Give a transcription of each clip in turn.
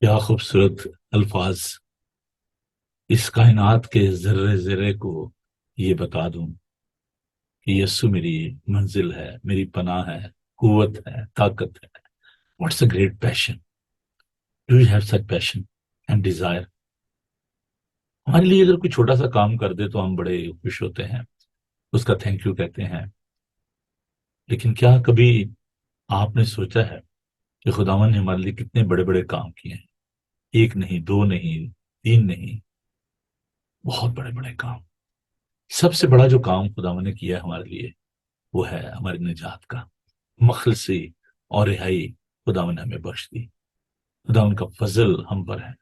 کیا خوبصورت الفاظ اس کائنات کے ذرے ذرے کو یہ بتا دوں کہ یسو میری منزل ہے، میری پناہ ہے، قوت ہے، طاقت ہے. What's a great passion. Do you have such passion and desire? ہمارے لیے اگر کوئی چھوٹا سا کام کر دے تو ہم بڑے خوش ہوتے ہیں، اس کا تھینک یو کہتے ہیں. لیکن کیا کبھی آپ نے سوچا ہے کہ خداوند نے ہمارے لیے کتنے بڑے بڑے کام کیے ہیں؟ ایک نہیں، دو نہیں، تین نہیں، بہت بڑے بڑے کام. سب سے بڑا جو کام خداوند نے کیا ہے ہمارے لیے وہ ہے ہماری نجات کا. مخلصی اور رہائی خداوند نے ہمیں بخش دی. خداوند کا فضل ہم پر ہے.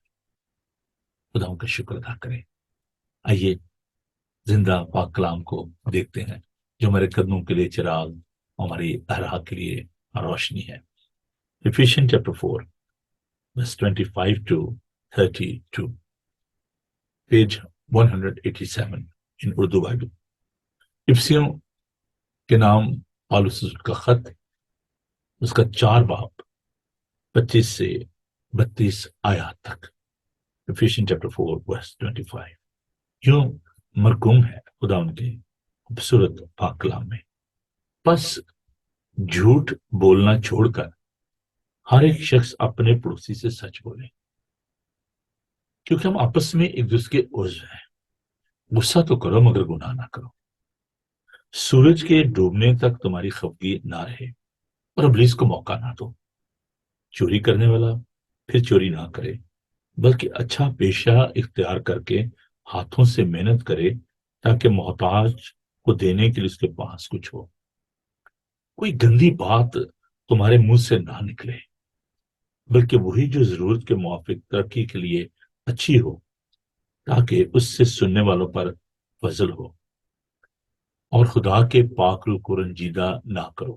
خداوند کا شکر ادا کریں. آئیے زندہ پاک کلام کو دیکھتے ہیں جو ہمارے قدموں کے لیے چراغ، ہماری راہ کے لیے روشنی ہے. Ephesians chapter 4 verse 25 to 32, page 187 in Urdu Bible. افسیوں کے نام پالوس کا خط، اس کا 4 باب 25 سے 32 آیات تک. Ephesians chapter 4 verse 25 یوں مرقوم ہے خدا ان کے خوبصورت پاک کلام میں. بس جھوٹ بولنا چھوڑ کر ہر ایک شخص اپنے پڑوسی سے سچ بولے، کیونکہ ہم آپس میں ایک دوسرے کے عضو ہیں. غصہ تو کرو مگر گناہ نہ کرو. سورج کے ڈوبنے تک تمہاری خفگی نہ رہے اور ابلیس کو موقع نہ دو. چوری کرنے والا پھر چوری نہ کرے، بلکہ اچھا پیشہ اختیار کر کے ہاتھوں سے محنت کرے، تاکہ محتاج کو دینے کے لیے اس کے پاس کچھ ہو. کوئی گندی بات تمہارے منہ سے نہ نکلے، بلکہ وہی جو ضرورت کے موافق ترقی کے لیے اچھی ہو، تاکہ اس سے سننے والوں پر فضل ہو. اور خدا کے پاک روح کو رنجیدہ نہ کرو،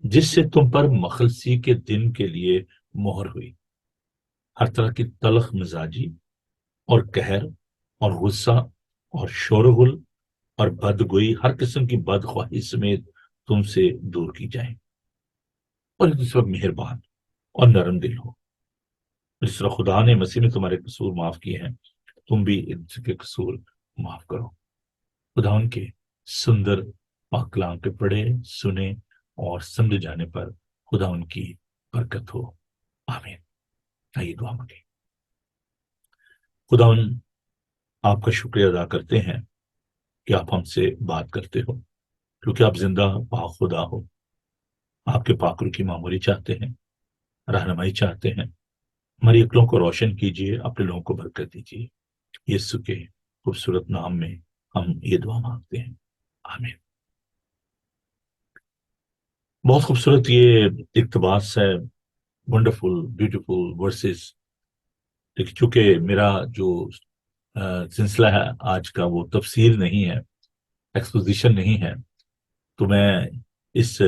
جس سے تم پر مخلصی کے دن کے لیے مہر ہوئی. ہر طرح کی تلخ مزاجی اور قہر اور غصہ اور شور و غل اور بدگوئی، ہر قسم کی بدخواہی سمیت تم سے دور کی جائیں. اور ایک دوسرے پر مہربان اور نرم دل ہو. جس طرح خدا نے مسیح میں تمہارے قصور معاف کیے ہیں، تم بھی ایک دوسرے کے قصور معاف کرو. خدا ان کے سندر پاک کلام کے پڑھے، سنے اور سمجھ جانے پر خدا ان کی برکت ہو. آمین. آئیے دعا مانگیں. خدا ان آپ کا شکریہ ادا کرتے ہیں کہ آپ ہم سے بات کرتے ہو، کیونکہ آپ زندہ پاک خدا ہو. آپ کے پاک روح کی معمولی چاہتے ہیں، رہنمائی چاہتے ہیں. ہماری عقلوں کو روشن کیجیے، اپنے لوگوں کو برکت دیجیے. یسوع کے خوبصورت نام میں ہم یہ دعا مانگتے ہیں. آمین. بہت خوبصورت یہ اقتباس ہے، ونڈرفل بیوٹیفل ورسز. لیکن چونکہ میرا جو سلسلہ ہے آج کا وہ تفسیر نہیں ہے، ایکسپوزیشن نہیں ہے، تو میں اس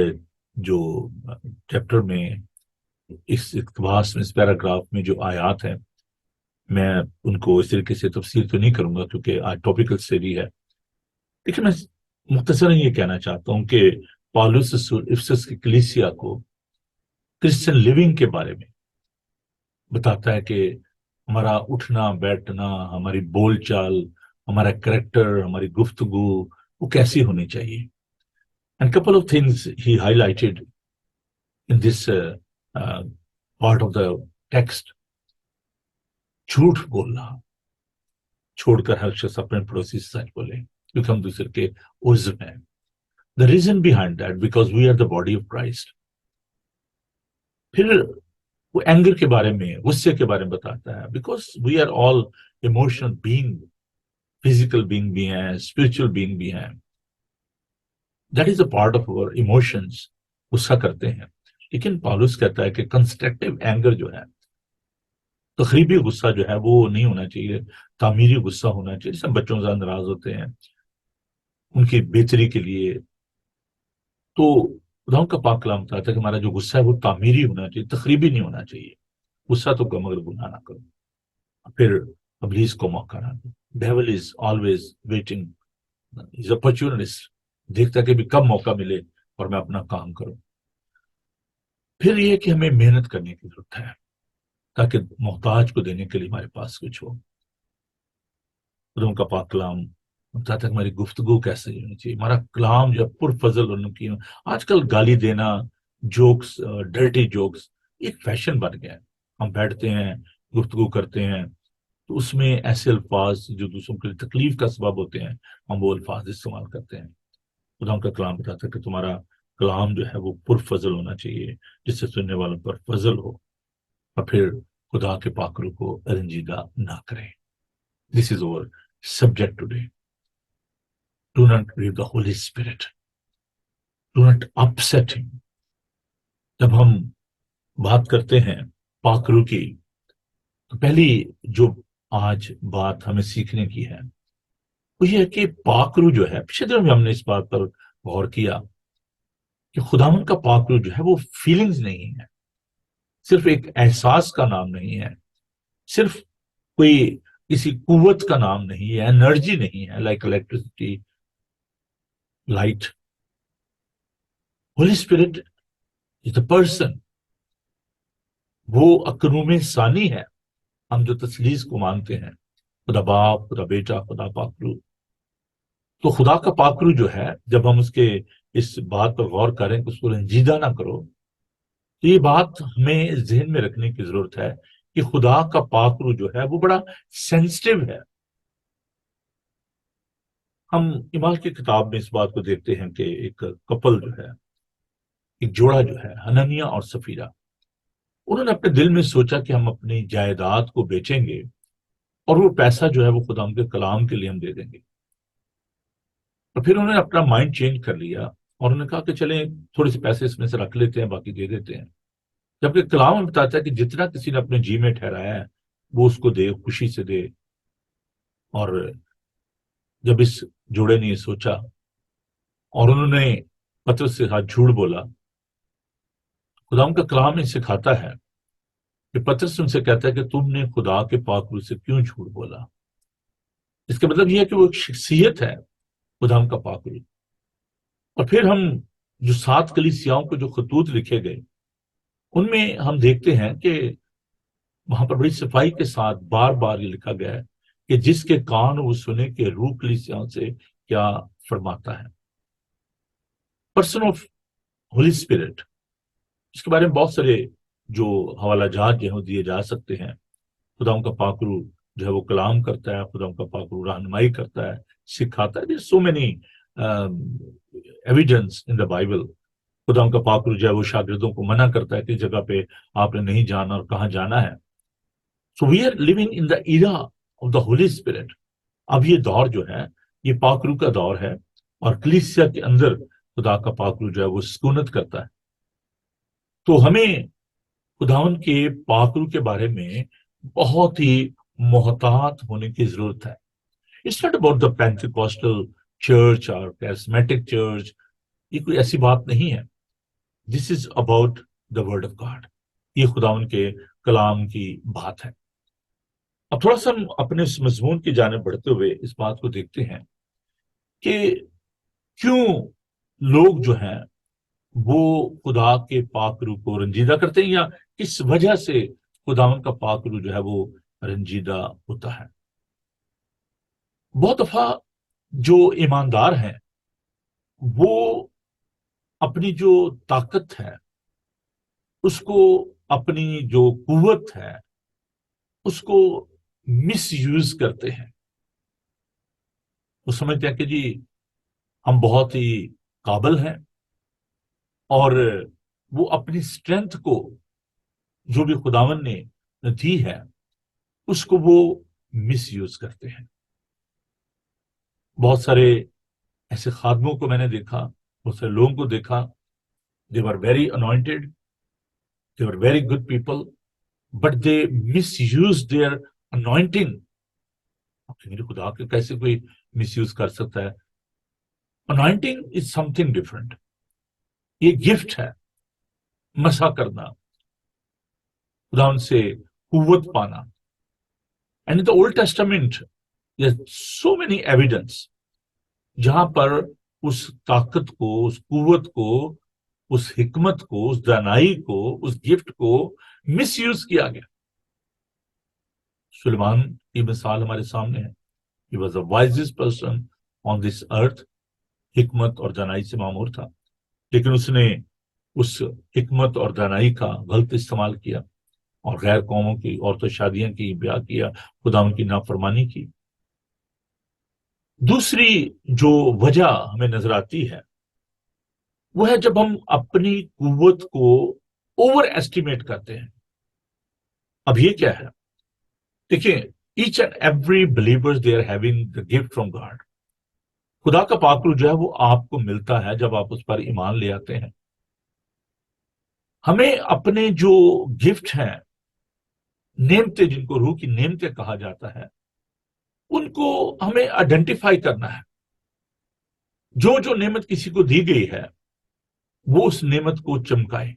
جو چیپٹر میں، اس اقتباس میں، اس پیراگراف میں جو آیات ہیں، میں ان کو اس طریقے سے تفسیر تو نہیں کروں گا کیونکہ آج ٹاپیکل اسٹڈی ہے. لیکن میں مختصراً یہ کہنا چاہتا ہوں کہ پالوس افسس کی کلیسیا کو کرسچن لیونگ کے بارے میں بتاتا ہے کہ ہمارا اٹھنا بیٹھنا، ہماری بول چال، ہمارا کریکٹر، ہماری گفتگو وہ کیسی ہونی چاہیے. And couple of things he highlighted in this part of the text. جھوٹ بولنا چھوڑ کر ہر شخص اپنے پڑوسی سے سچ بولے، کیونکہ ہم دوسرے کے عضو ہیں. The reason behind that, because we are the body of Christ. پھر وہ اینگر کے بارے میں، غصے کے بارے میں بتاتا ہے. Because we are all emotional being, physical being بھی ہیں، اسپرچل بینگ بھی ہیں. That is a part of our emotions. غصہ کرتے ہیں، لیکن پالوس کہتا ہے کہ کنسٹرکٹیو اینگر جو ہے، تخریبی غصہ جو ہے وہ نہیں ہونا چاہیے، تعمیری غصہ ہونا چاہیے. جیسے بچوں سے ناراض ہوتے ہیں ان کی بہتری کے لیے، تو خدا کا پاک کلام بتاتا ہے کہ ہمارا جو غصہ ہے وہ تعمیری ہونا چاہیے، تخریبی نہیں ہونا چاہیے. غصہ تو مگر گناہ نہ کرو. پھر ابلیس کو موقع نہ دو. Devil is always waiting, is opportunist, دیکھتا کہ بھی کب موقع ملے اور میں اپنا کام کروں. پھر یہ کہ ہمیں محنت کرنے کی ضرورت ہے. تاکہ محتاج کو دینے کے لیے ہمارے پاس کچھ ہو۔ خدا کا پاک کلام بتاتا ہے کہ ہماری گفتگو کیسے ہونی چاہیے، ہمارا کلام جو ہے پرفضل اور نمکین۔ آج کل گالی دینا، جوکس، ڈرٹی جوکس ایک فیشن بن گیا ہے۔ ہم بیٹھتے ہیں، گفتگو کرتے ہیں، تو اس میں ایسے الفاظ جو دوسروں کے لیے تکلیف کا سبب ہوتے ہیں، ہم وہ الفاظ استعمال کرتے ہیں۔ خدا کا کلام بتاتا ہے کہ تمہارا کلام جو ہے وہ پرفضل ہونا چاہیے، جس سے سننے والوں پر فضل ہو، اور پھر خدا کے پاکرو کو رنجیدہ نہ کریں۔ This is our subject today. Do not grieve the Holy Spirit. Do not upset him. جب ہم بات کرتے ہیں پاکرو کی، تو پہلی جو آج بات ہمیں سیکھنے کی ہے وہ یہ ہے کہ پاکرو جو ہے، پچھلے دنوں میں ہم نے اس بات پر غور کیا کہ خداوند کا پاکرو جو ہے وہ فیلنگز نہیں ہے، صرف ایک احساس کا نام نہیں ہے، صرف کوئی کسی قوت کا نام نہیں ہے، انرجی نہیں ہے، like electricity, light. Holy Spirit is a person, وہ اکروم ثانی ہے۔ ہم جو تثلیث کو مانتے ہیں، خدا باپ، خدا بیٹا، خدا پاکرو، تو خدا کا پاکرو جو ہے، جب ہم اس بات پر غور کریں کہ اس کو رنجیدہ نہ کرو، تو یہ بات ہمیں ذہن میں رکھنے کی ضرورت ہے کہ خدا کا پاکرو جو ہے وہ بڑا سینسٹیو ہے۔ ہم ایمان کی کتاب میں اس بات کو دیکھتے ہیں کہ ایک کپل جو ہے، ایک جوڑا جو ہے، حنانیہ اور سفیرہ، انہوں نے اپنے دل میں سوچا کہ ہم اپنی جائیداد کو بیچیں گے اور وہ پیسہ جو ہے وہ خدا کے کلام کے لیے ہم دے دیں گے۔ اور پھر انہوں نے اپنا مائنڈ چینج کر لیا اور انہوں نے کہا کہ چلیں تھوڑے سے پیسے اس میں سے رکھ لیتے ہیں، باقی دے دیتے ہیں۔ جبکہ کلام ہمیں بتاتا ہے کہ جتنا کسی نے اپنے جی میں ٹھہرایا ہے وہ اس کو دے، خوشی سے دے۔ اور جب اس جوڑے نے یہ سوچا اور انہوں نے پترس سے ساتھ جھوٹ بولا، خدا کا کلام نے سکھاتا ہے کہ پترس ان سے کہتا ہے کہ تم نے خدا کے پاکرو سے کیوں جھوٹ بولا۔ اس کا مطلب یہ ہے کہ وہ ایک شخصیت ہے خدا کا پاکرو۔ اور پھر ہم جو 7 کلیسیاؤں کو جو خطوط لکھے گئے، ان میں ہم دیکھتے ہیں کہ وہاں پر بڑی صفائی کے ساتھ بار بار یہ لکھا گیا ہے کہ جس کے کان وہ سنے کہ روح کلیسیاؤں سے کیا فرماتا ہے۔ پرسن آف ہولی اسپرٹ، اس کے بارے میں بہت سارے جو حوالہ جات جو ہیں دیے جا سکتے ہیں۔ خدا کا پاکرو جو ہے وہ کلام کرتا ہے، خدا کا پاکرو رہنمائی کرتا ہے، سکھاتا ہے۔ So many evidence in the Bible. خدا کا پاکرو جو ہے وہ شاگردوں کو منع کرتا ہے کہ جگہ پہ آپ نے نہیں جانا اور کہاں جانا ہے۔ So we are living in the era of the holy spirit. اب یہ دور جو ہے یہ پاکرو کا دور ہے، اور کلیسیا کے اندر خدا کا پاکرو جو ہے وہ سکونت کرتا ہے۔ تو ہمیں خداوند کے پاکرو کے بارے میں بہت ہی محتاط ہونے کی ضرورت ہے۔ It's not about the Pentecostal church اور کیرسمیٹک چرچ، یہ کوئی ایسی بات نہیں ہے۔ This is about the word of God, یہ خداوند کے کلام کی بات ہے۔ اب تھوڑا سا ہم اپنے اس مضمون کی جانب بڑھتے ہوئے اس بات کو دیکھتے ہیں کہ کیوں لوگ جو ہیں وہ خدا کے پاکرو کو رنجیدہ کرتے ہیں، یا کس وجہ سے خداوند کا پاکرو جو ہے وہ رنجیدہ ہوتا ہے۔ بہت دفعہ جو ایماندار ہیں وہ اپنی جو طاقت ہے، اس کو، اپنی جو قوت ہے، اس کو مس یوز کرتے ہیں۔ وہ سمجھتے ہیں کہ جی ہم بہت ہی قابل ہیں، اور وہ اپنی اسٹرینتھ کو جو بھی خداوند نے دی ہے اس کو وہ مس یوز کرتے ہیں۔ بہت سارے ایسے خادموں کو میں نے دیکھا، بہت سارے لوگوں کو دیکھا، they were very anointed, they were very good people, but they misused their anointing۔ میرے خدا کے کیسے کوئی مس یوز کر سکتا ہے؟ anointing is something different، یہ گفٹ ہے، مسا کرنا، خدا ان سے قوت پانا۔ And in the old Testament there's so many evidence جہاں پر اس طاقت کو، اس قوت کو، اس حکمت کو، اس دانائی کو، اس گفٹ کو مس یوز کیا گیا۔ سلیمان کی مثال ہمارے سامنے ہے. He was the wisest person on this earth. حکمت اور دانائی سے معمور تھا، لیکن اس نے اس حکمت اور دانائی کا غلط استعمال کیا اور غیر قوموں کی عورتوں شادیاں کی، بیاہ کیا، خدا ان کی نافرمانی کی. دوسری جو وجہ ہمیں نظر آتی ہے وہ ہے جب ہم اپنی قوت کو اوور ایسٹیمیٹ کرتے ہیں. اب یہ کیا ہے؟ دیکھیں، each and every believer they are having the gift from God. خدا کا پاک جو ہے وہ آپ کو ملتا ہے جب آپ اس پر ایمان لے آتے ہیں. ہمیں اپنے جو گفٹ ہیں، نعمتیں جن کو روح کی نعمتیں کہا جاتا ہے، ان کو ہمیں آئیڈینٹیفائی کرنا ہے. جو جو نعمت کسی کو دی گئی ہے وہ اس نعمت کو چمکائے.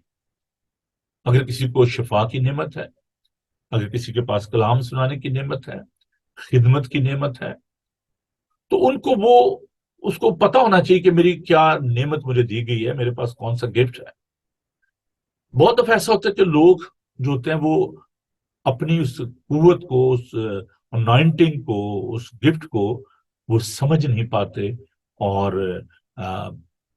اگر کسی کو شفا کی نعمت ہے، اگر کسی کے پاس کلام سنانے کی نعمت ہے، خدمت کی نعمت ہے، تو ان کو وہ اس کو پتا ہونا چاہیے کہ میری کیا نعمت مجھے دی گئی ہے، میرے پاس کون سا گفٹ ہے. بہت دفعہ ایسا ہوتا ہے کہ لوگ جو ہوتے ہیں وہ اپنی اس قوت کو، اس انائنٹنگ کو، اس گفٹ کو وہ سمجھ نہیں پاتے اور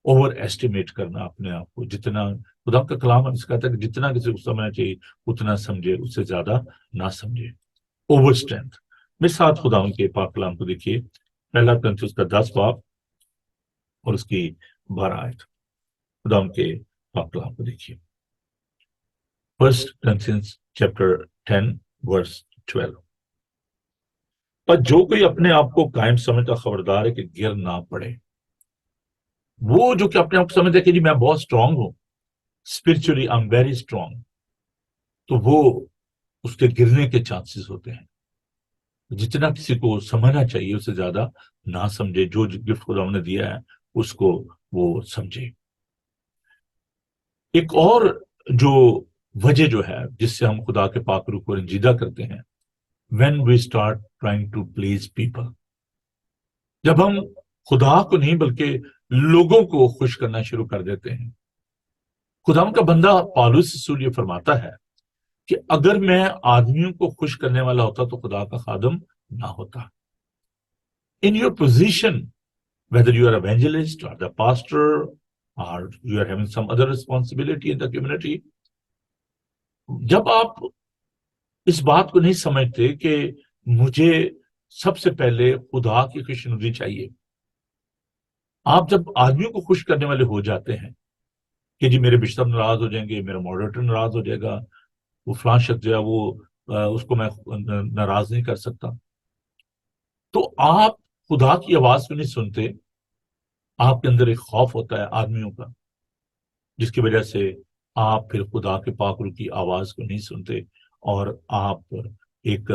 اوور ایسٹیمیٹ کرنا اپنے آپ کو. جتنا خدا کا کلام اس کہتا ہے کہ جتنا کسی کو سمجھنا چاہیے اتنا سمجھے، اس سے زیادہ نہ سمجھے. Over strength. میرے ساتھ خدا ان کے پاک کلام کو دیکھیے، پہلا کرنتھیوس کا 10 باب اور اس کی 12 آیت. خدا ان کے پاک کلام کو دیکھیے. فرسٹ کرنتھیوس چیپٹر 10 ورس 12. پر جو کوئی اپنے آپ کو قائم سمجھتا خبردار ہے کہ گر نہ پڑے. وہ جو کہ اپنے آپ کو سمجھتا ہے کہ جی میں بہت اسٹرانگ ہوں، spiritually I am very strong, تو وہ اس کے گرنے کے چانسز ہوتے ہیں. جتنا کسی کو سمجھنا چاہیے اس سے زیادہ نہ سمجھے. جو گفٹ خدا نے دیا ہے اس کو وہ سمجھے. ایک اور جو وجہ جو ہے جس سے ہم خدا کے پاک روح کو رنجیدہ کرتے ہیں، when we start trying to please people. جب ہم خدا کو نہیں بلکہ لوگوں کو خوش کرنا شروع کر دیتے ہیں. خدا کا بندہ پالوس رسول یہ فرماتا ہے کہ اگر میں آدمیوں کو خوش کرنے والا ہوتا تو خدا کا خادم نہ ہوتا. In your position, whether you are evangelist or the pastor or you are having some other responsibility in the community, جب آپ اس بات کو نہیں سمجھتے کہ مجھے سب سے پہلے خدا کی خوشنودی چاہیے، آپ جب آدمیوں کو خوش کرنے والے ہو جاتے ہیں کہ جی میرے بشپ ناراض ہو جائیں گے، میرا ماڈریٹر ناراض ہو جائے گا، وہ فلاں شخص جو ہے وہ اس کو میں ناراض نہیں کر سکتا، تو آپ خدا کی آواز کو نہیں سنتے. آپ کے اندر ایک خوف ہوتا ہے آدمیوں کا، جس کی وجہ سے آپ پھر خدا کے پاک روح کی آواز کو نہیں سنتے اور آپ ایک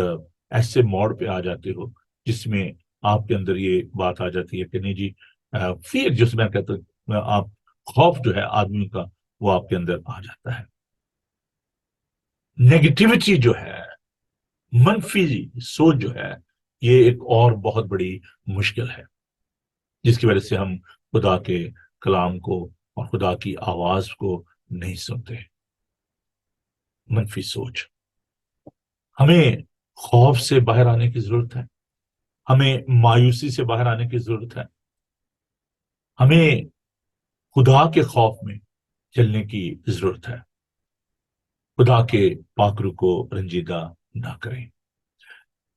ایسے موڑ پہ آ جاتے ہو جس میں آپ کے اندر یہ بات آ جاتی ہے کہ نہیں جی فیئر، جس میں کہتا ہوں آپ خوف جو ہے آدمیوں کا وہ آپ کے اندر آ جاتا ہے. نیگیٹیوٹی جو ہے، منفی سوچ جو ہے، یہ ایک اور بہت بڑی مشکل ہے جس کی وجہ سے ہم خدا کے کلام کو اور خدا کی آواز کو نہیں سنتے. منفی سوچ. ہمیں خوف سے باہر آنے کی ضرورت ہے، ہمیں مایوسی سے باہر آنے کی ضرورت ہے، ہمیں خدا کے خوف میں چلنے کی ضرورت ہے. خدا کے پاک روح کو رنجیدہ نہ کریں.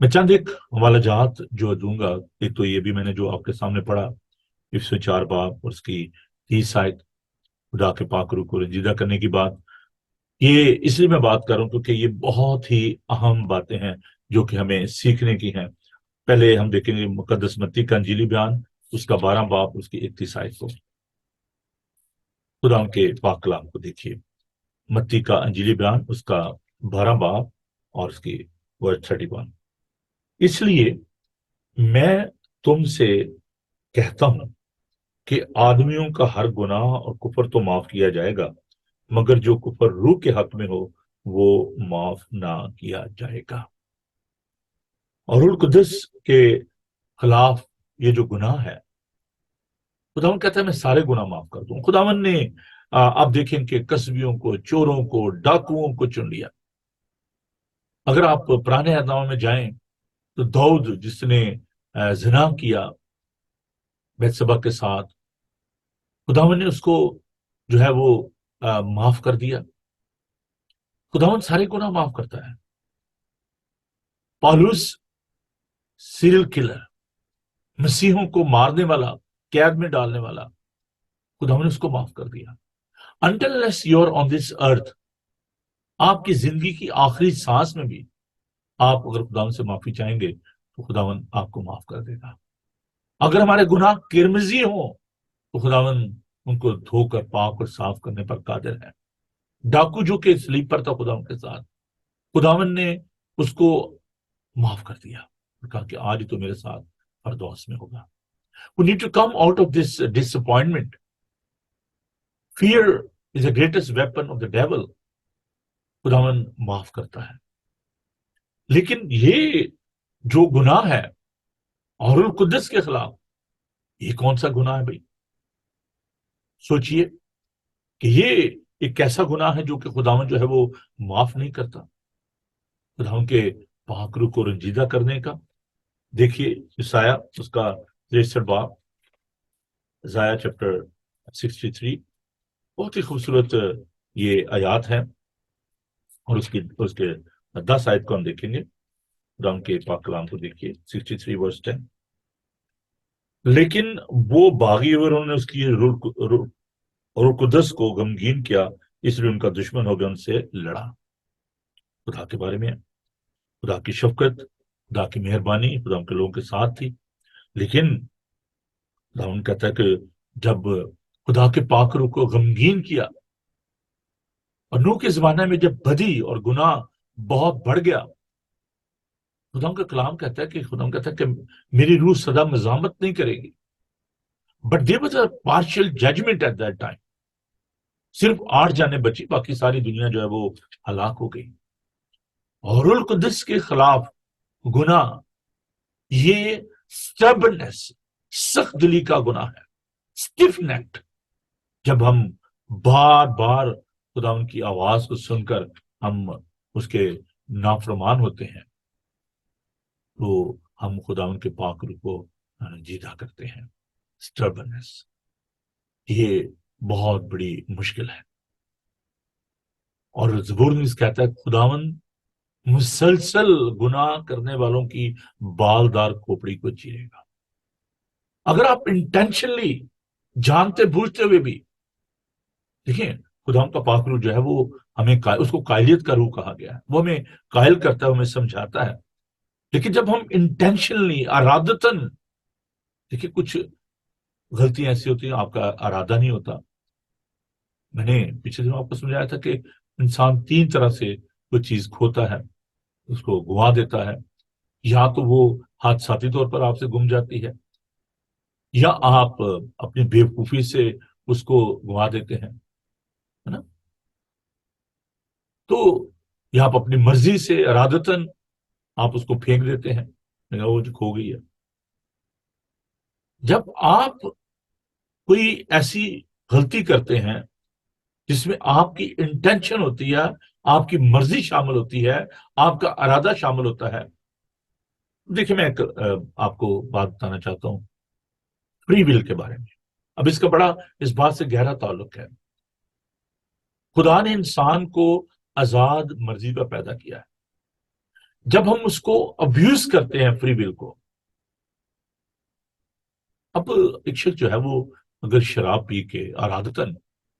میں چند ایک حوالہ جات جو دوں گا. ایک تو یہ بھی میں نے جو آپ کے سامنے پڑھا، 104 باب اور اس کی 30 آیت، خدا کے پاک روح کو رنجیدہ کرنے کی بات. یہ اس لیے میں بات کر رہا ہوں کیونکہ یہ بہت ہی اہم باتیں ہیں جو کہ ہمیں سیکھنے کی ہیں. پہلے ہم دیکھیں گے مقدس متی کا انجیلی بیان، اس کا 12 باب اس کی 31 آیت کو. خدا کے پاک کلام کو دیکھیے. متی کا انجیلی بیان اس کا 12 باب اور اس کی ورس 31. اس لیے میں تم سے کہتا ہوں کہ آدمیوں کا ہر گناہ اور کفر تو معاف کیا جائے گا، مگر جو کفر روح کے حق میں ہو وہ معاف نہ کیا جائے گا. اور روح القدس کے خلاف یہ جو گناہ ہے، خداوند کہتا ہے میں سارے گناہ معاف کر دوں. خداوند نے آپ دیکھیں کہ کسبیوں کو، چوروں کو، ڈاکوؤں کو چن لیا. اگر آپ پرانے عہد نامہ میں جائیں تو داؤد جس نے زنا کیا بیتشبہ کے ساتھ، خداوند نے اس کو جو ہے وہ معاف کر دیا. خداوند سارے گناہ معاف کرتا ہے. پالوس سیریل کلر، مسیحوں کو مارنے والا، قید میں ڈالنے والا، خداوند نے اس کو معاف کر دیا. Until unless you are on this earth، آپ کی زندگی کی آخری سانس میں بھی آپ اگر خداوند سے معافی چاہیں گے تو خداوند آپ کو معاف کر دے گا. اگر ہمارے گناہ کرمزی ہوں تو خداوند ان کو دھو کر پاک اور صاف کرنے پر قادر ہے. ڈاکو جو کہ سلیپ پر تھا خداوند کے ساتھ، خداوند نے اس کو معاف کر دیا اور کہا کہ آج تو میرے ساتھ فردوس میں ہوگا. We need to come out of this disappointment. Fear is the greatest weapon of the devil. خداوند معاف کرتا ہے. لیکن یہ جو گناہ ہے اور القدس کے خلاف، یہ کون سا گناہ ہے بھائی؟ سوچئے کہ یہ ایک ایسا گناہ ہے جو کہ خداوند جو ہے وہ معاف نہیں کرتا. خداوند کے پاک روح کو رنجیدہ کرنے کا دیکھیے عیسایا اس کا 63 باب، عیسایا چیپٹر 63، بہت ہی خوبصورت یہ آیات ہے. اور اس کے 10 آیت کو ہم دیکھیں گے. خداوند کے پاک کلام کو دیکھیے 63 ورس 10. لیکن وہ باغی اور انہوں نے اس کی روح قدس کو غمگین کیا، اس لیے ان کا دشمن ہو گیا، ان سے لڑا. خدا کے بارے میں خدا کی شفقت، خدا کی مہربانی خدا کے لوگوں کے ساتھ تھی. لیکن خدا کہتا ہے کہ جب خدا کے پاک روح کو غمگین کیا اور نوح کے زمانے میں جب بدی اور گناہ بہت بڑھ گیا، خدا کا کلام کہتا ہے کہ خدا کہتا ہے کہ میری روح سدا مزاحمت نہیں کرے گی. But there was a partial judgment at that time. صرف 8 جانیں بچی، باقی ساری دنیا جو ہے وہ ہلاک ہو گئی. اور القدس کے خلاف گناہ یہ سٹبرنس، سخت دلی کا گناہ ہے، اسٹف نیکڈ. جب ہم بار بار خدا ان کی آواز کو سن کر ہم اس کے نافرمان ہوتے ہیں تو ہم خدا ان کے پاک روح کو جیدا کرتے ہیں. سٹربنس یہ بہت بڑی مشکل ہے. اور زبور نویس کہتا ہے خداوند مسلسل گناہ کرنے والوں کی بالدار کھوپڑی کو چیرے گا. اگر آپ انٹینشنلی جانتے بوجھتے ہوئے بھی دیکھیں، خداوند کا پاک روح جو ہے وہ ہمیں اس کو قائلیت کا روح کہا گیا ہے، وہ ہمیں قائل کرتا ہے، ہمیں سمجھاتا ہے. لیکن جب ہم انٹینشنلی ارادتاً، دیکھیں کچھ غلطیاں ایسی ہوتی ہیں آپ کا ارادہ نہیں ہوتا. میں نے پچھلے دنوں آپ کو سمجھایا تھا کہ انسان 3 طرح سے کوئی چیز کھوتا ہے، اس کو گوا دیتا ہے. یا تو وہ حادثاتی طور پر آپ سے گم جاتی ہے، یا آپ اپنی بیوقوفی سے اس کو گوا دیتے ہیں، ہے نا. تو یا آپ اپنی مرضی سے ارادتاً آپ اس کو پھینک دیتے ہیں، وہ جو کھو گئی ہے. جب آپ کوئی ایسی غلطی کرتے ہیں جس میں آپ کی انٹینشن ہوتی ہے، آپ کی مرضی شامل ہوتی ہے، آپ کا ارادہ شامل ہوتا ہے. دیکھیں میں آپ کو بات بتانا چاہتا ہوں فری ول کے بارے میں. اب اس کا بڑا اس بات سے گہرا تعلق ہے. خدا نے انسان کو آزاد مرضی پر پیدا کیا ہے. جب ہم اس کو ابیوز کرتے ہیں فری ول کو، اب ایک شخص جو ہے وہ اگر شراب پی کے ارادتاً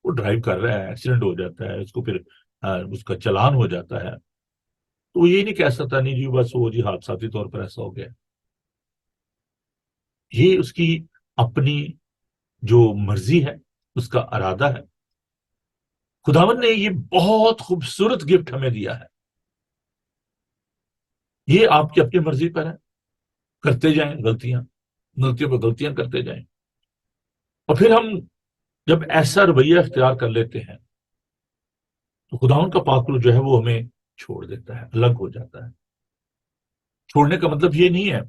وہ ڈرائیو کر رہا ہے، ایکسیڈنٹ ہو جاتا ہے، اس کو پھر اس کا چلان ہو جاتا ہے، تو وہ یہی نہیں کہہ سکتا نہیں جی بس وہ جی حادثاتی طور پر ایسا ہو گیا. یہ اس کی اپنی جو مرضی ہے، اس کا ارادہ ہے. خداوند نے یہ بہت خوبصورت گفٹ ہمیں دیا ہے. یہ آپ کی اپنی مرضی پر ہے، کرتے جائیں غلطیوں پہ غلطیاں کرتے جائیں. اور پھر ہم جب ایسا رویہ اختیار کر لیتے ہیں تو خداوند کا پاک روح جو ہے وہ ہمیں چھوڑ دیتا ہے، الگ ہو جاتا ہے. چھوڑنے کا مطلب یہ نہیں ہے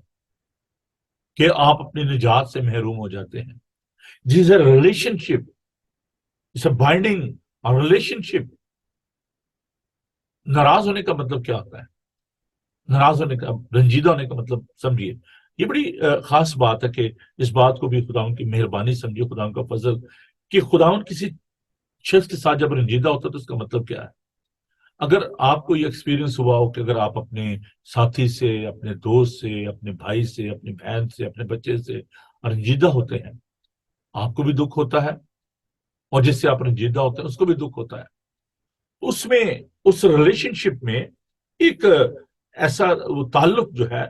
کہ آپ اپنی نجات سے محروم ہو جاتے ہیں. جس اے ریلیشن شپ، اس اے بائنڈنگ اور ریلیشن شپ. ناراض ہونے کا مطلب کیا ہوتا ہے؟ ناراض ہونے کا، رنجیدہ ہونے کا مطلب سمجھیے. یہ بڑی خاص بات ہے کہ اس بات کو بھی خداوند کی مہربانی سمجھیے، خداوند کا فضل، کہ خداوند کسی شخص کے ساتھ جب رنجیدہ ہوتا ہے تو اس کا مطلب کیا ہے. اگر آپ کو یہ ایکسپیرینس ہوا ہو کہ اگر آپ اپنے ساتھی سے، اپنے دوست سے، اپنے بھائی سے، اپنی بہن سے، اپنے بچے سے رنجیدہ ہوتے ہیں، آپ کو بھی دکھ ہوتا ہے، اور جس سے آپ رنجیدہ ہوتے ہیں اس کو بھی دکھ ہوتا ہے. اس میں، اس ریلیشن شپ میں ایک ایسا وہ تعلق جو ہے،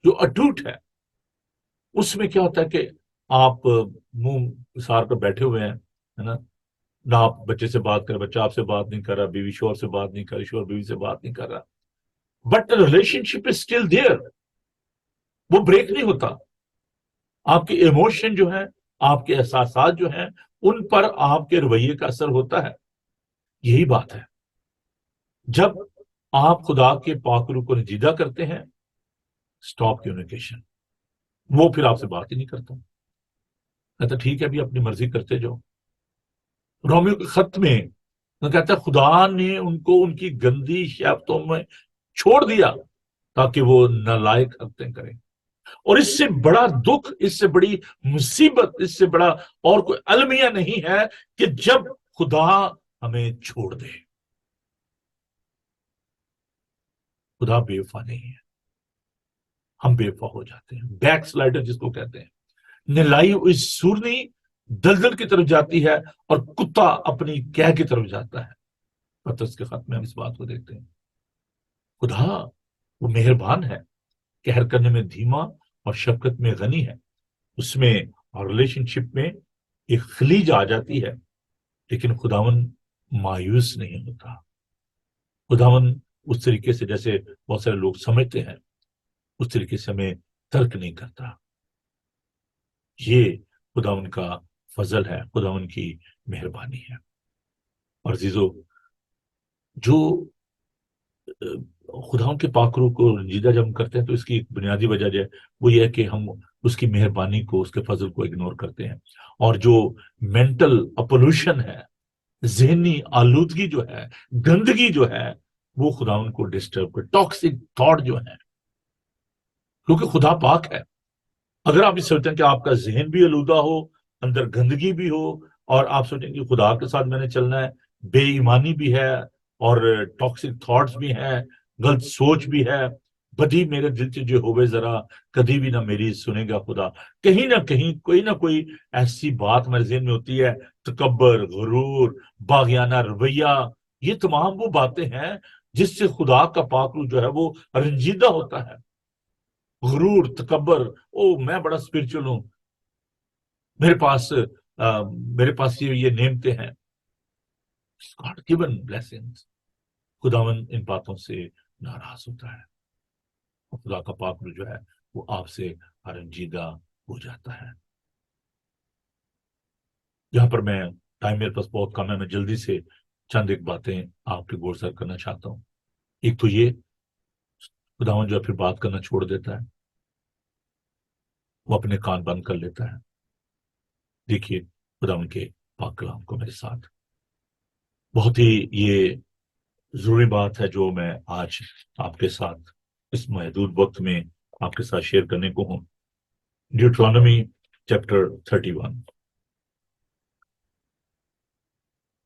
جو اٹوٹ ہے، اس میں کیا ہوتا ہے کہ آپ منہ سار کر بیٹھے ہوئے ہیں، ہے نا، نہ آپ بچے سے بات کر، بچہ آپ سے بات نہیں کر رہا، بیوی شوہر سے بات نہیں کر رہی، شوہر بیوی سے بات نہیں کر رہا، but relation ship is still there, وہ بریک نہیں ہوتا. آپ کے ایموشن جو ہیں، آپ کے احساسات جو ہیں، ان پر آپ کے رویے کا اثر ہوتا ہے. یہی بات ہے. جب آپ خدا کے پاک روح کو نجیدہ کرتے ہیں، اسٹاپ کمیونیکیشن، وہ پھر آپ سے بات ہی نہیں کرتا. کہتا ٹھیک ہے ابھی اپنی مرضی کرتے جاؤ. رومیو کے خط میں وہ کہتا ہے خدا نے ان کو ان کی گندی شیفتوں میں چھوڑ دیا تاکہ وہ نالائق حرکتیں کریں. اور اس سے بڑا دکھ، اس سے بڑی مصیبت، اس سے بڑا اور کوئی المیہ نہیں ہے کہ جب خدا ہمیں چھوڑ دے. خدا بے وفا نہیں ہے، ہم بے وفا ہو جاتے ہیں. بیک سلائڈر جس کو کہتے ہیں. نلائی ہوئی سورنی دلدل کی طرف جاتی ہے اور کتا اپنی کہہ کی طرف جاتا ہے. پترس کے خط میں ہم اس بات کو دیکھتے ہیں. خدا وہ مہربان ہے، قہر کرنے میں دھیما اور شفقت میں غنی ہے. اس میں اور ریلیشن شپ میں ایک خلیج آ جاتی ہے، لیکن خداون مایوس نہیں ہوتا. خداون اس طریقے سے جیسے بہت سارے لوگ سمجھتے ہیں، اس طریقے سے ہمیں ترک نہیں کرتا. یہ خداون کا فضل ہے، خداون کی مہربانی ہے. اور عزیزو، جو خداون کے پاک روح کو رنجیدہ جب ہم کرتے ہیں تو اس کی ایک بنیادی وجہ جو ہے وہ یہ ہے کہ ہم اس کی مہربانی کو، اس کے فضل کو اگنور کرتے ہیں. اور جو مینٹل اپولوشن ہے، ذہنی آلودگی جو ہے، گندگی جو ہے، وہ خداون کو ڈسٹرب کر، ٹاکسک تھاٹ جو ہے، کیونکہ خدا پاک ہے. اگر آپ یہ سوچیں کہ آپ کا ذہن بھی آلودہ ہو، اندر گندگی بھی ہو، اور آپ سوچیں کہ خدا کے ساتھ میں نے چلنا ہے، بے ایمانی بھی ہے، اور ٹاکسک تھاٹس بھی ہیں، غلط سوچ بھی ہے، بدی میرے دل سے جو ہوئے ذرا، کبھی بھی نہ میری سنے گا خدا. کہیں نہ کہیں کوئی نہ کوئی ایسی بات میرے ذہن میں ہوتی ہے، تکبر، غرور، باغیانہ رویہ. یہ تمام وہ باتیں ہیں جس سے خدا کا پاک روح جو ہے وہ رنجیدہ ہوتا ہے. غرور، تکبر، میں بڑا اسپرچل ہوں، میرے پاس میرے پاس یہ نعمتیں ہیں. God given blessings. خداون ان باتوں سے ناراض ہوتا ہے، اور خدا کا پاک روح جو ہے وہ آپ سے رنجیدہ ہو جاتا ہے. یہاں پر میں، ٹائم میرے پاس بہت کم ہے، میں جلدی سے چند ایک باتیں آپ کے گور سر کرنا چاہتا ہوں. ایک تو یہ، خداون جو ہے پھر بات کرنا چھوڑ دیتا ہے، وہ اپنے کان بند کر لیتا ہے. دیکھیے خداون کے پاک کلام کو میرے ساتھ. بہت ہی یہ ضروری بات ہے جو میں آج آپ کے ساتھ اس محدود وقت میں آپ کے ساتھ شیئر کرنے کو ہوں. ڈیوٹرانومی چیپٹر 31،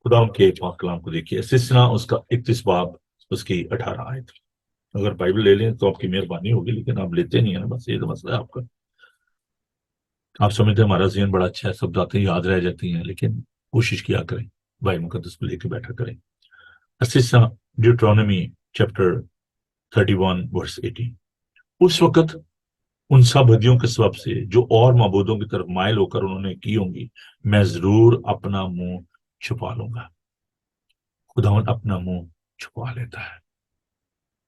خدا کے پاک کلام کو دیکھیے. سلسلہ اس کا 31 باب، اس کی 18 آیت. اگر بائبل لے لیں تو آپ کی مہربانی ہوگی، لیکن آپ لیتے نہیں ہیں نا، بس یہ تو مسئلہ ہے آپ کا. آپ سمجھتے ہیں ہمارا ذہن بڑا اچھا ہے، سب باتیں یاد رہ جاتی ہیں، لیکن کوشش کیا کریں، بائبل مقدس کو لے کے بیٹھا کریں. سلسلہ ڈیوٹرانومی چیپٹر 31 ورس 18. اس وقت ان سب ہدیوں کے سبب سے جو اور معبودوں کی طرف مائل ہو کر انہوں نے کی ہوں گی، میں ضرور اپنا منہ چھپا لوں گا. خداوند اپنا منہ چھپا لیتا ہے.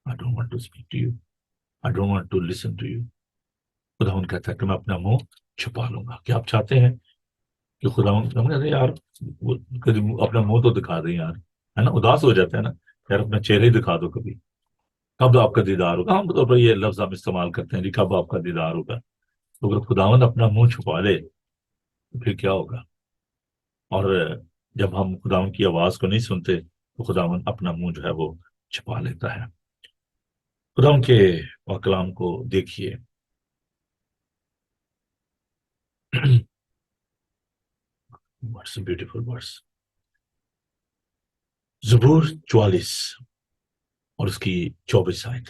I don't want to speak to you. I don't want to listen to you. خداوند کہتا ہے کہ میں اپنا منہ چھپا لوں گا. کیا آپ چاہتے ہیں کہ خداوند، ہم کہتے ہیں یار اپنا منہ تو دکھا دیں یار، ہے نا، اداس ہو جاتا ہے نا، یار اپنا چہرہ ہی دکھا دو کبھی. کب آپ کا دیدار ہوگا؟ عام طور پر یہ لفظ ہم استعمال کرتے ہیں، جی کب آپ کا دیدار ہوگا. تو اگر خداوند اپنا منہ چھپا لے تو پھر کیا ہوگا؟ اور جب ہم خداوند کی آواز کو نہیں سنتے تو خداوند اپنا منہ جو ہے وہ چھپا لیتا ہے. خدا کے کلام کو دیکھیے. واٹس اے بیوٹیفل ورس. زبور 44 اور اس کی 24 آیت.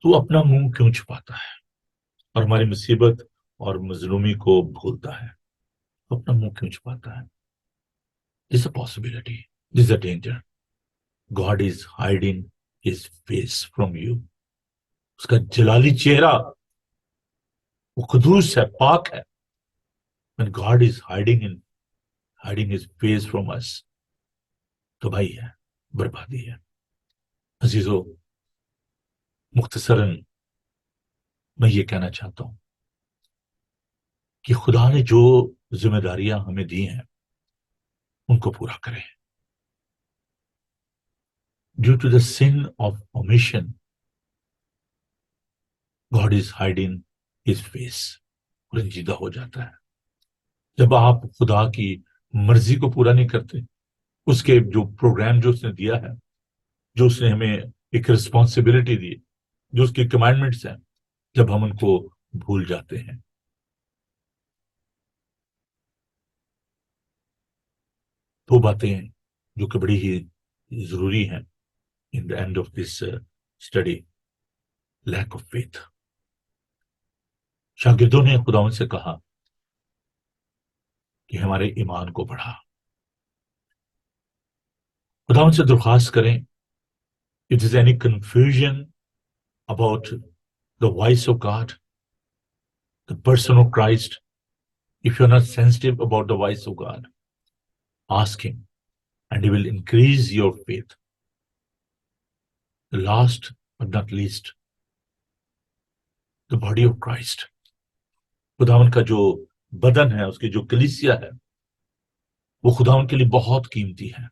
تو اپنا منہ کیوں چھپاتا ہے اور ہماری مصیبت اور مظلومی کو بھولتا ہے؟ اپنا منہ کیوں چھپاتا ہے؟ This is a possibility. This is a danger. God is hiding his face from you. اس کا جلالی چہرہ وہ قدوس ہے، پاک ہے. When God is hiding his face from us, تو بھائی ہے، بربادی ہے. عزیزو، مختصراً میں یہ کہنا چاہتا ہوں کہ خدا نے جو ذمہ داریاں ہمیں دی ہیں ان کو پورا کریں. Due to the sin of omission, God is hiding his face. رنجیدہ ہو جاتا ہے جب آپ خدا کی مرضی کو پورا نہیں کرتے، اس کے جو پروگرام جو اس نے دیا ہے، جو اس نے ہمیں ایک رسپانسبلٹی دی، جو اس کی کمانڈمنٹس ہیں، جب ہم ان کو بھول جاتے ہیں. دو باتیں جو کہ بڑی ہی ضروری ہیں in the end of this study. Lack of faith. شاگردوں نے خداوند سے کہا کہ ہمارے ایمان کو بڑھا. خداوند سے درخواست کریں if there is any confusion about the voice of God, the person of Christ, if you are not sensitive about the voice of God, ask him and he will increase your faith. The last but not least, the body of Christ. خداوند کا جو بدن ہے، اس کی جو کلیسیا ہے، وہ خداوند کے لیے بہت قیمتی ہے،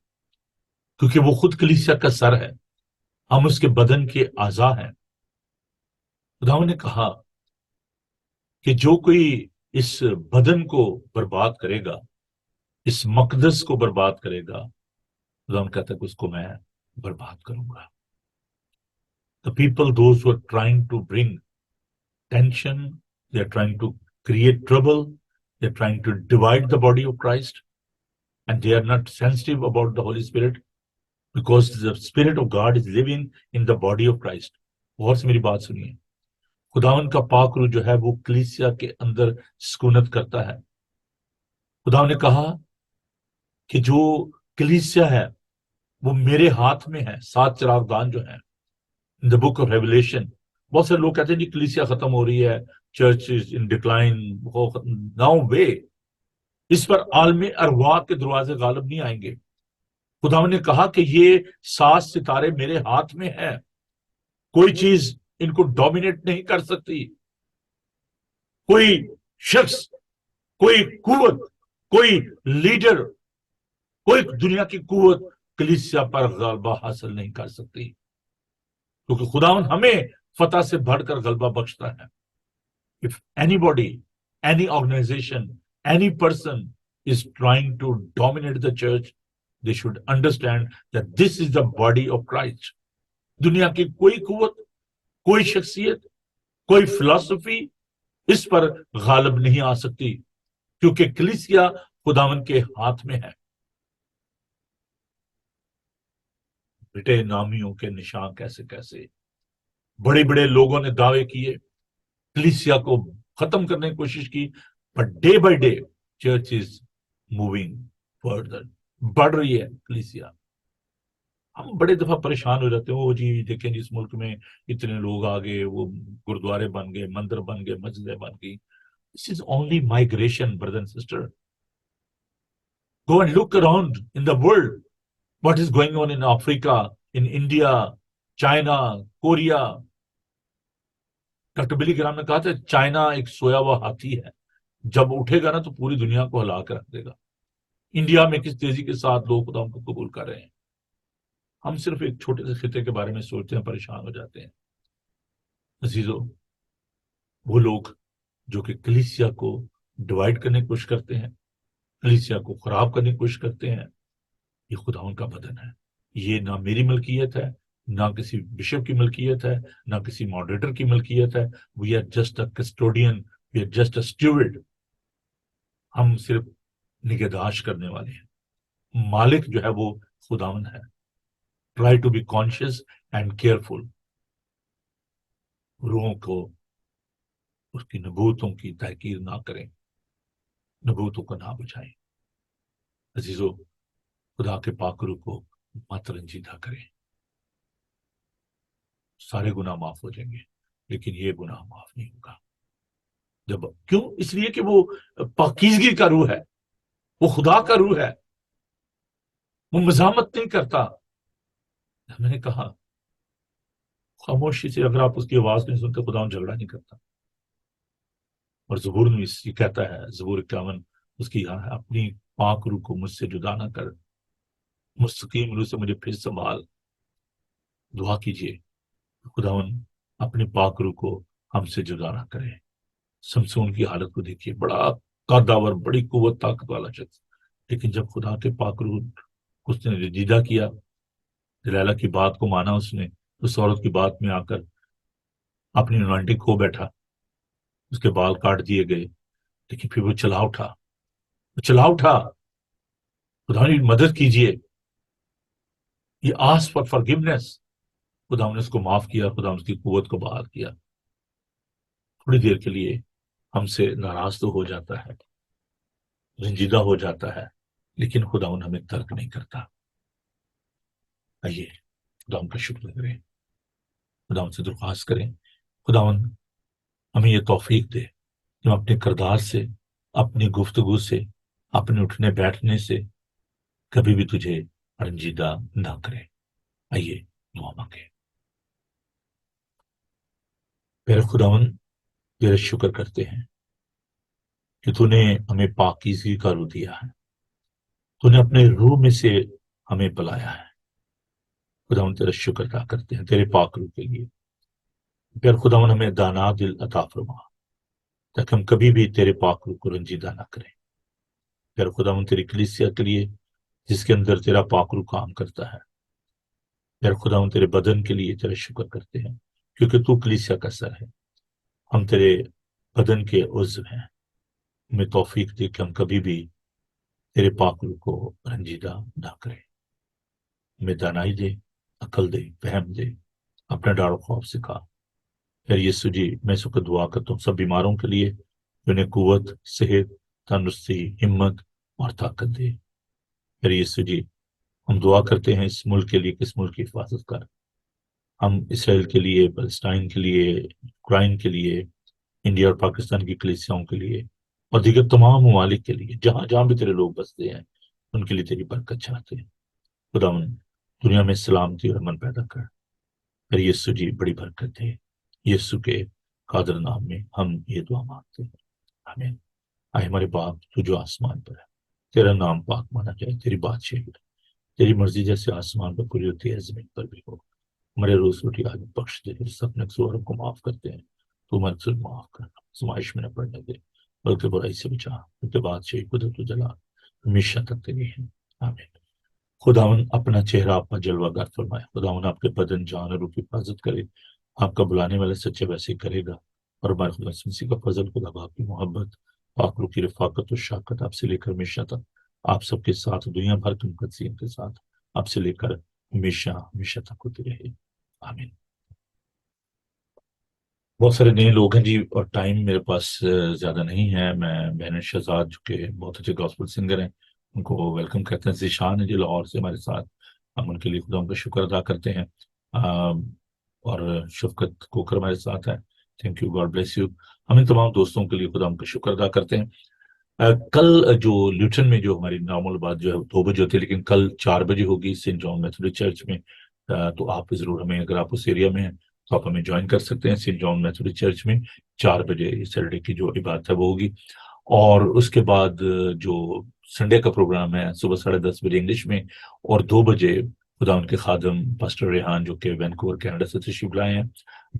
کیونکہ وہ خود کلیسیا کا سر ہے، ہم اس کے بدن کے اعضاء ہیں. خداوند نے کہا کہ جو کوئی اس بدن کو برباد کرے گا، اس مقدس کو برباد کرے گا، خداوند کہتا ہے کہ اس کو میں برباد کروں گا. The people, those who are trying to bring tension, they are trying to create trouble, they are trying to divide the body of Christ, and they are not sensitive about the Holy Spirit, because the Spirit of God is living in the body of Christ. غور سے میری بات سنیے. خداوند کا پاک روح جو ہے وہ کلیسیا کے اندر سکونت کرتا ہے. خداوند نے کہا کہ جو کلیسیا ہے وہ میرے ہاتھ میں ہے. 7 چراغ دان جو ہیں in the book of Revelation. بہت سے لوگ کہتے ہیں جی کلیسیا ختم ہو رہی ہے، چرچ از ان ڈکلائن. نو وے. اس پر عالم ارواح کے دروازے غالب نہیں آئیں گے. خداوند نے کہا کہ یہ 7 ستارے میرے ہاتھ میں ہیں، کوئی چیز ان کو ڈومینیٹ نہیں کر سکتی. کوئی شخص، کوئی قوت، کوئی لیڈر، کوئی دنیا کی قوت کلیسیا پر غلبہ حاصل نہیں کر سکتی، کیونکہ خداوند ہمیں فتح سے بڑھ کر غلبہ بخشتا ہے. If anybody, any organization, any person is trying to dominate the church, they should understand that this is the body of Christ. دنیا کی کوئی قوت، کوئی شخصیت، کوئی فلسفی اس پر غالب نہیں آ سکتی، کیونکہ کلیسیا خداوند کے ہاتھ میں ہے. بیٹے نامیوں کے نشان کیسے کیسے بڑے بڑے لوگوں نے دعوے کیے، کلیسیا کو ختم کرنے کی کوشش کی، but day by day church is moving further. بڑھ رہی ہے کلیسیا. ہم بڑے دفعہ پریشان ہو جاتے ہیں، وہ جی دیکھیں جی اس ملک میں اتنے لوگ آ گئے، وہ گردوارے بن گئے، مندر بن گئے، مسجدیں بن گئی. This is only migration, brother and sister. Go and look around in the world. What is going on in Africa, in India, China, Korea. Doctor بلی گرام نے کہا تھا چائنا ایک سویا ہوا ہاتھی ہے، جب اٹھے گا نا تو پوری دنیا کو ہلا کر رکھ دے گا. انڈیا میں کس تیزی کے ساتھ لوگ خدا کو قبول کر رہے ہیں. ہم صرف ایک چھوٹے سے خطے کے بارے میں سوچتے ہیں، پریشان ہو جاتے ہیں. عزیزو، وہ لوگ جو کہ کلیسیا کو ڈیوائڈ کرنے کی کوشش کرتے ہیں، کلیسیا کو خراب کرنے کی کوشش کرتے ہیں، یہ خداوند کا بدن ہے. یہ نہ میری ملکیت ہے، نہ کسی بشپ کی ملکیت ہے، نہ کسی ماڈریٹر کی ملکیت ہے. We are just a custodian, we are just a steward. ہم صرف نگہداشت کرنے والے ہیں. مالک جو ہے وہ خداوند ہے. Try to be conscious and careful. روحوں کو اس کی نبوتوں کی تحقیر نہ کریں، نبوتوں کو نہ بچائیں. عزیزو، خدا کے پاک روح کو مت رنجیدہ کریں. سارے گناہ معاف ہو جائیں گے، لیکن یہ گناہ معاف نہیں ہوگا. جب کیوں؟ اس لیے کہ وہ پاکیزگی کا روح ہے، وہ خدا کا روح ہے، وہ مزاحمت نہیں کرتا. میں نے کہا خاموشی سے اگر آپ اس کی آواز نہیں سنتے، خدا جھگڑا نہیں کرتا. اور زبور میں یہ کہتا ہے، زبور 51 اس کی اپنی پاک روح کو مجھ سے جدا نہ کر، مستقیم روح سے مجھے پھر سنبھال. دعا کیجئے خداون اپنے پاک روح کو ہم سے جدا نہ کرے. سمسون کی حالت کو دیکھیے، بڑا قداور، بڑی قوت طاقت والا شخص، لیکن جب خدا کے پاک روح اس نے رجیدہ کیا، دلائلہ کی بات کو مانا، اس نے اس عورت کی بات میں آ کر اپنی انوائنٹنگ کھو بیٹھا. اس کے بال کاٹ دیے گئے، لیکن پھر وہ چلا اٹھا، خدا نے مدد کیجئے. یہ آس فار فارگیونیس. خدا نے اس کو معاف کیا، خدا نے اس کی قوت کو بحال کیا. تھوڑی دیر کے لیے ہم سے ناراض تو ہو جاتا ہے، رنجیدہ ہو جاتا ہے، لیکن خدا ہمیں ترک نہیں کرتا. آئیے خدا کا شکر کریں، خدا سے درخواست کریں، خدا ہمیں یہ توفیق دے کہ ہم اپنے کردار سے، اپنی گفتگو سے، اپنے اٹھنے بیٹھنے سے کبھی بھی تجھے رنجیدہ نہ کریں. آئیے دعا مانگیں. پھر خداوند تیرا شکر کرتے ہیں کہ تو نے ہمیں پاکیزگی کا روح دیا ہے، تو نے اپنے روح میں سے ہمیں بلایا ہے. خداوند تیرا شکر ادا کرتے ہیں تیرے پاک روح کے لیے. پھر خداوند ہمیں دانا دل عطا فرما تاکہ ہم کبھی بھی تیرے پاک روح کو رنجیدہ نہ کریں. پھر خداوند تیری کلیسیا کے لیے جس کے اندر تیرا پاک روح کام کرتا ہے، پھر خداوند تیرے بدن کے لیے تیرا شکر کرتے ہیں کیونکہ تو کلیسیا کا سر ہے، ہم تیرے بدن کے عضو ہیں. ہمیں توفیق دے کہ ہم کبھی بھی تیرے پاک روح کو رنجیدہ نہ کریں. ہمیں دانائی دے، عقل دے، فہم دے، اپنا ڈر و خوف سکھا. پھر یسوع جی میں اس وقت دعا کرتا ہوں سب بیماروں کے لیے، انہیں قوت، صحت، تندرستی، ہمت اور طاقت دے. پھر یسوع جی ہم دعا کرتے ہیں اس ملک کے لیے، کس ملک کی حفاظت کر. ہم اسرائیل کے لیے، فلسطین کے لیے، یوکرائن کے لیے، انڈیا اور پاکستان کی کلیسیاؤں کے لیے اور دیگر تمام ممالک کے لیے جہاں جہاں بھی تیرے لوگ بستے ہیں ان کے لیے تیری برکت چاہتے ہیں. خداوند دنیا میں سلامتی اور امن پیدا کر. پھر یسوع جی بڑی برکت دے. یسوع کے قادر نام میں ہم یہ دعا مانگتے ہیں، آمین. آئے ہمارے باپ تو جو آسمان پر ہے، تیرا نام پاک مانا جائے، تیری بادشاہی ہو، تیری مرضی جیسے آسمان پر پوری ہوتی ہے زمین پر بھی ہو. ہمارے روز روٹی آج بخش دے، جس اپنے قصوروں کو معاف کرتے ہیں تو ہمارے قصور معاف کر. سمائش میں نہ پڑنے دے بلکہ برائی سے بچا، کیونکہ بادشاہی قدرت و جلال ہمیشہ تک تیری ہے، آمین. خداون اپنا چہرہ آپ پر جلوہ گر فرمائے. خداون آپ کے بدن، جان اور روح کی حفاظت کرے. آپ کا بلانے والے سچے ویسے کرے گا. اور ہمارے خدا مسیح کا فضل، خدا باپ کی محبت، پاک روح کی رفاقت و شفقت آپ سے لے کر ہمیشہ تک آپ سب کے ساتھ، دنیا بھر کے مقدسین کے ساتھ آپ سے لے کر ہمیشہ ہمیشہ تک ہوتی رہے، آمین. بہت سارے نئے لوگ ہیں جی، اور ٹائم میرے پاس زیادہ نہیں ہے. میں بہن شہزاد جو کہ بہت اچھے گاسپل سنگر ہیں ان کو ویلکم کہتے ہیں. ذیشان ہے جی لاہور سے ہمارے ساتھ، ہم ان کے لیے خدا ان کا شکر ادا کرتے ہیں. اور شفقت کوکر ہمارے ساتھ ہے، thank you, God bless you. ہم ان تمام دوستوں کے لیے خدا ان کا شکر ادا کرتے ہیں. کل جو لیوٹن میں جو ہماری نارمل بات جو ہے 2 بجے ہوتی ہے، لیکن کل 4 بجے ہوگی سینٹ جان میتھوڈسٹ چرچ میں. تو آپ ضرور ہمیں، اگر آپ اس ایریا میں ہیں تو آپ ہمیں جوائن کر سکتے ہیں سینٹ جان میتھوڈسٹ چرچ میں. 4 بجے سیٹرڈے کی جو عبادت ہے وہ ہوگی. اور اس کے بعد جو سنڈے کا پروگرام ہے صبح 10:30 بجے انگلش میں، اور 2 بجے خدا ان کے خادم پاسٹر ریحان جو کہ وینکوور کینیڈا سے تشریف لائے ہیں،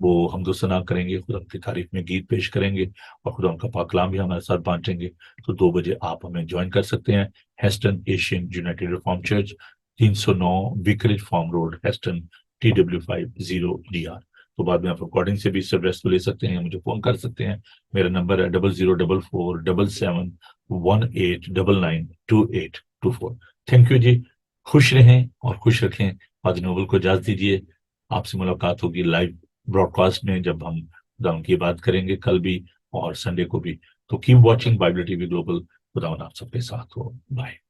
وہ حمد و ثنا کریں گے، خدا ان کی تعریف میں گیت پیش کریں گے اور خدا ان کا پاک کلام بھی ہمارے ساتھ بانٹیں گے. تو 2 بجے آپ ہمیں جوائن کر سکتے ہیں. Heston Asian United Reform Church, 309 Vicarage Farm Road, Heston TW50DR. تو بعد میں آپ ریکارڈنگ سے بھی اس ایڈریس کو لے سکتے ہیں یا مجھے فون کر سکتے ہیں. میرا نمبر ہے 00447718992824. تھینک یو جی. خوش رہیں اور خوش رکھیں. فادر نوبل کو اجازت دیجیے. آپ سے ملاقات ہوگی لائیو براڈ کاسٹ میں جب ہم خدا کی بات کریں گے کل بھی اور سنڈے کو بھی. تو keep watching Bible T V global. خدا آپ سب کے ساتھ ہو. بائے.